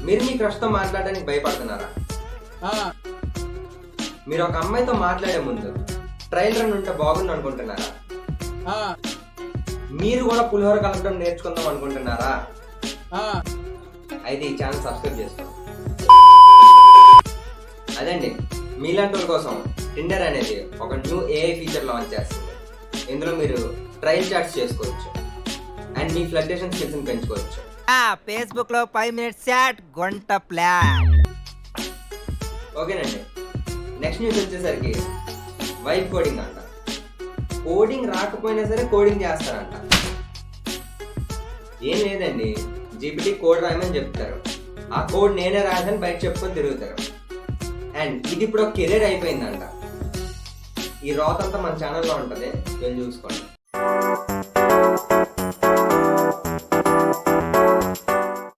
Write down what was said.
మీరు మీ క్రష్తో మాట్లాడడానికి భయపడుతున్నారా? మీరు ఒక అమ్మాయితో మాట్లాడే ముందు ట్రయల్ రన్ ఉంటే బాగుంది అనుకుంటున్నారా? మీరు కూడా పులిహోర కలపడం నేర్చుకుందాం అనుకుంటున్నారా? అయితే ఈ ఛానల్ సబ్స్క్రైబ్ చేసుకోండి. అదండి, మీలాంటి వాళ్ళ కోసం టిండర్ అనేది ఒక న్యూ ఏఐ ఫీచర్ లాంచ్ చేస్తుంది. ఇందులో మీరు ట్రయల్ చాట్స్ చేసుకోవచ్చు అండ్ మీ ఫ్లర్టేషన్ స్కిల్స్ పెంచుకోవచ్చు. ఫేస్బుక్ లో 5 minutes చాట్ గంట ప్లాన్. ఓకేనండి, నెక్స్ట్ న్యూస్ వచ్చేసరికి వైబ్ కోడింగ్ అంట. కోడింగ్ రాకపోయినా సరే కోడింగ్ చేస్తారంట. ఏం లేదండి, జీపీటీ కోడ్ రాయమని చెప్తారు, ఆ కోడ్ నేనే రాదని బయట చెప్పుకొని తిరుగుతారు. అండ్ ఇది ఇప్పుడు ఒక కెరీర్ అయిపోయిందంట. ఈ రాత్ అంతా మన ఛానల్లో ఉంటుంది, వెళ్ళి చూసుకోండి.